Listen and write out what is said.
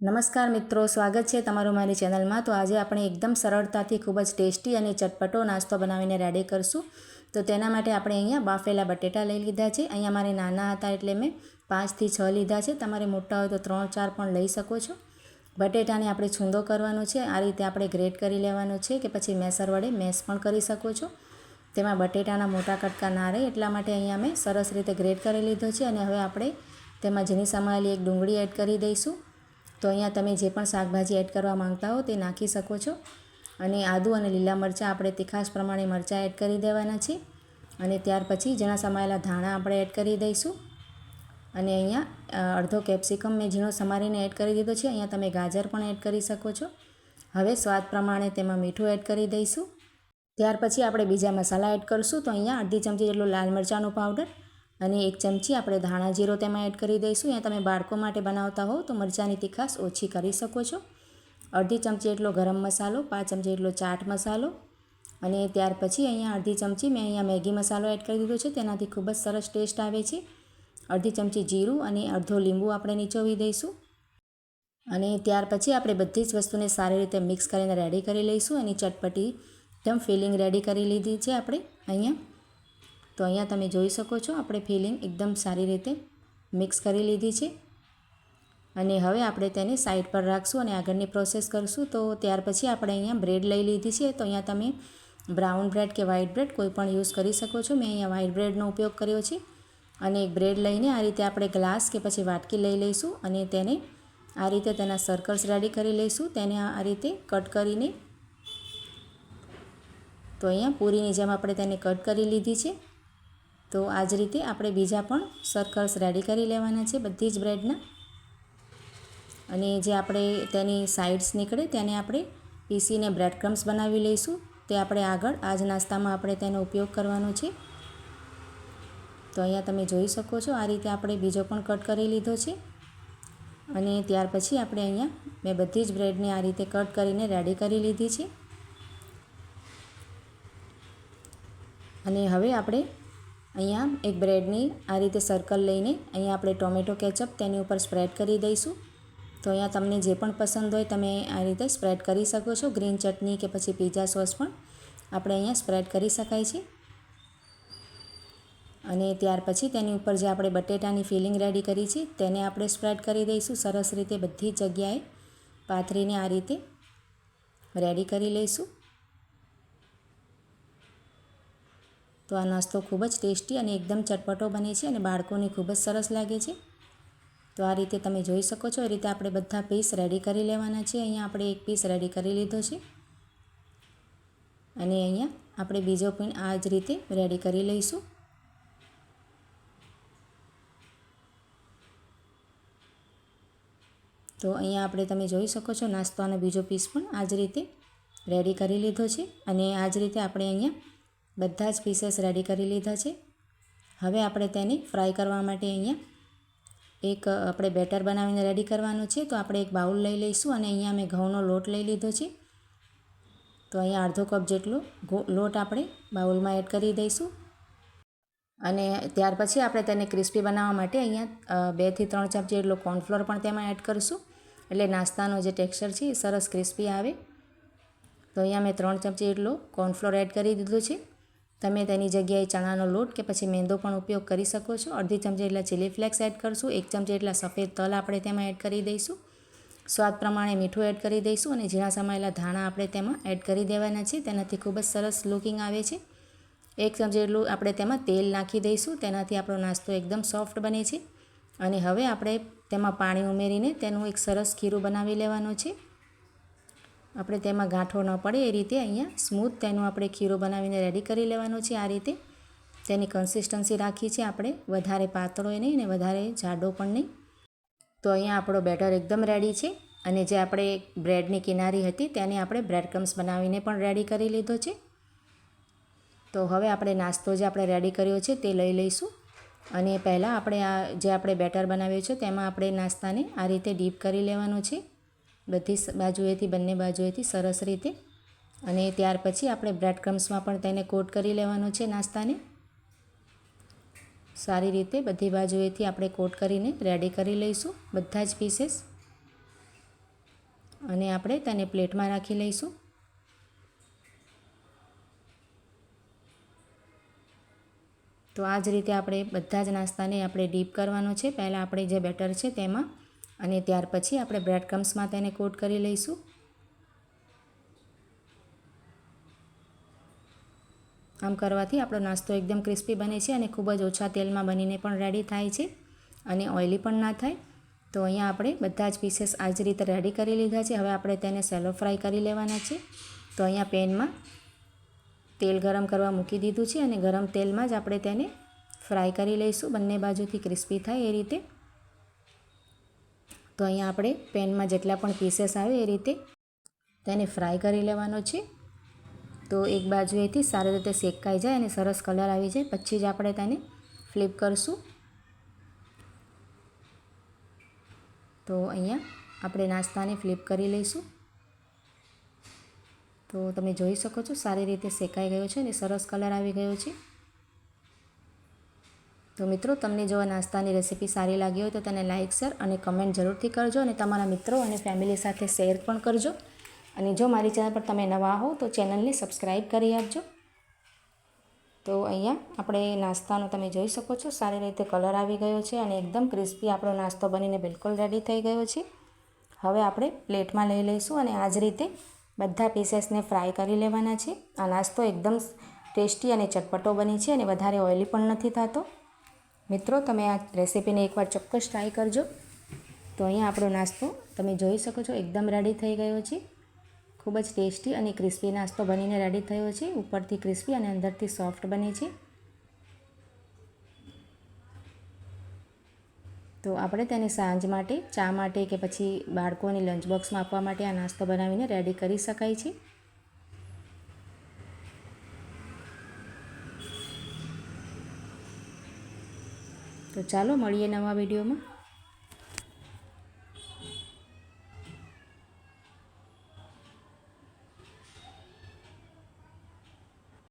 નમસ્કાર મિત્રો, સ્વાગત છે તમારું મારી ચેનલમાં। તો આજે આપણે એકદમ સરળતાથી ખૂબ જ ટેસ્ટી અને ચટપટો નાસ્તો બનાવીને રેડી કરશું। તો તેના માટે આપણે અહીંયા બાફેલા બટેટા લઈ લીધા છે। અહીંયા મારે નાના હતા એટલે મેં 5 થી 6 લીધા છે। તમારે મોટા હોય તો 3-4 પણ લઈ શકો છો। બટેટાને આપણે છૂંદો કરવાનો છે। આ રીતે આપણે ગ્રેટ કરી લેવાનો છે કે પછી મેસર વડે મેશ પણ કરી શકો છો। તેમાં બટેટાના મોટા કટકા ના રહે એટલા માટે અહીંયા મેં સરસ રીતે ગ્રેટ કરી લીધો છે। અને હવે આપણે તેમાં ઝીણી સમારેલી એક ડુંગળી એડ કરી દઈશું। તો અહીંયા તમે જે પણ શાકભાજી એડ કરવા માંગતા હો તે નાખી શકો છો। અને આદું અને લીલા મરચાં આપણે તીખાશ પ્રમાણે મરચાં એડ કરી દેવાના છે। અને ત્યાર પછી ઝીણા સમારેલા ધાણા આપણે એડ કરી દઈશું। અને અહીંયા અડધો કેપ્સિકમ મેં ઝીણો સમારીને એડ કરી દીધો છે। અહીંયા તમે ગાજર પણ એડ કરી શકો છો। હવે સ્વાદ પ્રમાણે તેમાં મીઠું એડ કરી દઈશું। ત્યાર પછી આપણે બીજા મસાલા એડ કરીશું। તો અહીંયા અડધી ચમચી જેટલો લાલ મરચાંનો પાવડર અને 1 ચમચી આપણે ધાણા જીરો તેમાં એડ કરી દઈશું। અહીંયા તમે બાળકો માટે બનાવતા હો તો મરચાંની તીખાશ ઓછી કરી શકો છો। અડધી ચમચી જેટલો ગરમ મસાલો, 5 ચમચી જેટલો ચાટ મસાલો અને ત્યાર પછી અહીંયા અડધી ચમચી મેં અહીંયા મેગી મસાલો એડ કરી દીધો છે। તેનાથી ખૂબ જ સરસ ટેસ્ટ આવે છે। અડધી ચમચી જીરું અને અડધો લીંબુ આપણે નીચોવી દઈશું। અને ત્યાર પછી આપણે બધી જ વસ્તુને સારી રીતે મિક્સ કરીને રેડી કરી લઈશું। એની ચટપટી એકદમ ફિલિંગ રેડી કરી લીધી છે આપણે અહીંયા। તો અહીંયા તમે જોઈ શકો છો આપણે ફિલિંગ એકદમ સારી રીતે મિક્સ કરી લીધી છે। અને હવે આપણે તેને સાઈડ પર રાખશું અને આગળની પ્રોસેસ કરશું। તો ત્યાર પછી આપણે અહીંયા બ્રેડ લઈ લીધી છે। તો અહીંયા તમે બ્રાઉન બ્રેડ કે વ્હાઇટ બ્રેડ કોઈ પણ યુઝ કરી શકો છો। મેં અહીંયા વ્હાઇટ બ્રેડનો ઉપયોગ કર્યો છે। અને એક બ્રેડ લઈને આ રીતે આપણે ગ્લાસ કે પછી વાટકી લઈ લઈશું અને તેને આ રીતે તેના સર્કલ્સ રેડી કરી લઈશું। તેને આ રીતે કટ કરીને તો અહીંયા પૂરીની જેમ આપણે તેને કટ કરી લીધી છે। તો આ જ રીતે આપણે બીજા પણ સર્કલ્સ રેડી કરી લેવાના છે બધી જ બ્રેડના। અને જે આપણે તેની સાઇડ્સ નીકળે તેને આપણે પીસીને બ્રેડ ક્રમ્સ બનાવી લઈશું। તે આપણે આગળ આ જ નાસ્તામાં આપણે તેનો ઉપયોગ કરવાનો છે। તો અહીંયા તમે જોઈ શકો છો આ રીતે આપણે બીજો પણ કટ કરી લીધો છે। અને ત્યાર પછી આપણે અહીંયા મેં બધી જ બ્રેડને આ રીતે કટ કરીને રેડી કરી લીધી છે। અને હવે આપણે અહીંયા એક બ્રેડની આ રીતે સર્કલ લઈને અહીંયા આપણે ટોમેટો કેચઅપ તેની ઉપર સ્પ્રેડ કરી દઈશું। તો અહીંયા તમને જે પણ પસંદ હોય તમે આ રીતે સ્પ્રેડ કરી શકો છો। ગ્રીન ચટણી કે પછી પિઝા સોસ પણ આપણે અહીંયા સ્પ્રેડ કરી શકાય છે। અને ત્યાર પછી તેની ઉપર જે આપણે બટેટાની ફિલિંગ રેડી કરી છે તેને આપણે સ્પ્રેડ કરી દઈશું। સરસ રીતે બધી જગ્યાએ પાથરીને આ રીતે રેડી કરી લઈશું। તો આ નાસ્તો ખૂબ જ ટેસ્ટી અને એકદમ ચટપટો બને છે અને બાળકોને ખૂબ જ સરસ લાગે છે। તો આ રીતે તમે જોઈ શકો છો એ રીતે આપણે બધા પીસ રેડી કરી લેવાના છે। અહીંયા આપણે એક પીસ રેડી કરી લીધો છે અને અહીંયા આપણે બીજો પણ આ જ રીતે રેડી કરી લઈશું। તો અહીંયા આપણે તમે જોઈ શકો છો નાસ્તાનો બીજો પીસ પણ આ જ રીતે રેડી કરી લીધો છે। અને આ જ રીતે આપણે અહીંયા બધા જ પીસીસ રેડી કરી લીધા છે। હવે આપણે તેને ફ્રાય કરવા માટે અહીંયા એક આપણે બેટર બનાવીને રેડી કરવાનું છે। તો આપણે એક બાઉલ લઈ લઈશું અને અહીંયા મેં ઘઉંનો લોટ લઈ લીધો છે। તો અહીંયા અડધો કપ જેટલો લોટ આપણે બાઉલમાં એડ કરી દઈશું। અને ત્યાર પછી આપણે તેને ક્રિસ્પી બનાવવા માટે અહીંયા 2 થી 3 ચમચી જેટલો કોર્નફ્લોર પણ તેમાં એડ કરીશું એટલે નાસ્તાનો જે ટેક્સચર છે એ સરસ ક્રિસ્પી આવે। તો અહીંયા મેં 3 ચમચી જેટલો કોર્નફ્લોર એડ કરી દીધો છે। તમે તેની જગ્યાએ ચણાનો લોટ કે પછી મેંદો પણ ઉપયોગ કરી શકો છો। અડધી ચમચી જેટલા ચીલી ફ્લેક્સ એડ કરીશું। 1 ચમચી જેટલા સફેદ તલ આપણે તેમાં એડ કરી દઈશું। સ્વાદ પ્રમાણે મીઠું એડ કરી દઈશું અને ઝીણા સમારેલા ધાણા આપણે તેમાં એડ કરી દેવાના છે। તેનાથી ખૂબ જ સરસ લુકિંગ આવે છે। 1 ચમચી જેટલું આપણે તેમાં તેલ નાખી દઈશું। તેનાથી આપણો નાસ્તો એકદમ સોફ્ટ બને છે। અને હવે આપણે તેમાં પાણી ઉમેરીને તેનું એક સરસ ખીરું બનાવી લેવાનું છે। આપણે તેમાં ગાંઠો ન પડે એ રીતે અહીંયા સ્મૂથ તેનું આપણે ખીરું બનાવીને રેડી કરી લેવાનું છે। આ રીતે તેની કન્સિસ્ટન્સી રાખી છે આપણે, વધારે પાતળો નહીં અને વધારે જાડો પણ નહીં। તો અહીંયા આપણો બેટર એકદમ રેડી છે। અને જે આપણે બ્રેડની કિનારી હતી તેને આપણે બ્રેડ ક્રમ્સ બનાવીને પણ રેડી કરી લીધો છે। તો હવે આપણે નાસ્તો જે આપણે રેડી કર્યો છે તે લઈ લઈશું। અને પહેલાં આપણે આ જે આપણે બેટર બનાવ્યું છે તેમાં આપણે નાસ્તાને આ રીતે ડીપ કરી લેવાનું છે બધી બાજુએથી, બંને બાજુએથી સરસ રીતે। અને ત્યાર પછી આપણે બ્રેડ ક્રમ્સમાં પણ તેને કોટ કરી લેવાનું છે નાસ્તાને। સારી રીતે બધી બાજુએથી આપણે કોટ કરીને રેડી કરી લઈશું બધા જ પીસીસ। અને આપણે તેને પ્લેટમાં રાખી લઈશું. તો આ જ રીતે આપણે બધા જ નાસ્તાને આપણે ડીપ કરવાનો છે. પહેલાં આપણે જે બેટર છે તેમાં, અને ત્યાર પછી આપણે બ્રેડ ક્રમ્સમાં તેને કોટ કરી લઈશું. આમ કરવાથી આપણો નાસ્તો એકદમ ક્રિસ્પી બને છે અને ખૂબ જ ઓછા તેલમાં બનીને પણ રેડી થાય છે અને ઓઇલી પણ ના થાય. તો અહીંયા આપણે બધા જ પીસીસ આ જ રીતે રેડી કરી લીધા છે. હવે આપણે તેને સેલો ફ્રાય કરી લેવાના છે. તો અહીંયા પેનમાં તેલ ગરમ કરવા મૂકી દીધું છે અને ગરમ તેલમાં જ આપણે તેને ફ્રાય કરી લઈશું, બંને બાજુથી ક્રિસ્પી થાય એ રીતે. તો અહીંયા આપણે પેનમાં જેટલા પણ પીસીસ આવે એ રીતે તેને ફ્રાય કરી લેવાનો છે. તો એક બાજુએથી સારી રીતે શેકાઈ જાય અને સરસ કલર આવી જાય પછી જ આપણે તેને ફ્લિપ કરશું. તો અહીંયા આપણે નાસ્તાને ફ્લિપ કરી લઈશું. તો તમે જોઈ શકો છો સારી રીતે શેકાઈ ગયો છે અને સરસ કલર આવી ગયો છે. તો મિત્રો, તમને જો આ નાસ્તાની રેસીપી સારી લાગી હોય તો તેને લાઇક, શેર અને કમેન્ટ જરૂરથી કરજો અને તમારા મિત્રો અને ફેમિલી સાથે શેર પણ કરજો. અને જો મારી ચેનલ પર તમે નવા હો તો ચેનલને સબસ્ક્રાઈબ કરી આપજો. તો અહીંયા આપણે નાસ્તાનો તમે જોઈ શકો છો સારી રીતે કલર આવી ગયો છે અને એકદમ ક્રિસ્પી આપણો નાસ્તો બનીને બિલકુલ રેડી થઈ ગયો છે. હવે આપણે પ્લેટમાં લઈ લઈશું અને આ જ રીતે બધા પીસેસને ફ્રાય કરી લેવાના છે. આ નાસ્તો એકદમ ટેસ્ટી અને ચટપટો બની છે અને વધારે ઓઇલી પણ નથી થતો. મિત્રો, તમે આ રેસીપીને એકવાર ચોક્કસ ટ્રાય કરજો. તો અહીંયા આપણો નાસ્તો તમે જોઈ શકો છો એકદમ રેડી થઈ ગયો છે. ખૂબ જ ટેસ્ટી અને ક્રિસ્પી નાસ્તો બનીને રેડી થયો છે. ઉપરથી ક્રિસ્પી અને અંદરથી સોફ્ટ બને છે. તો આપણે તેને સાંજ માટે, ચા માટે કે પછી બાળકોને લંચ બોક્સમાં આપવા માટે આ નાસ્તો બનાવીને રેડી કરી શકાય છે. તો ચાલો મળીએ નવા વિડીયોમાં.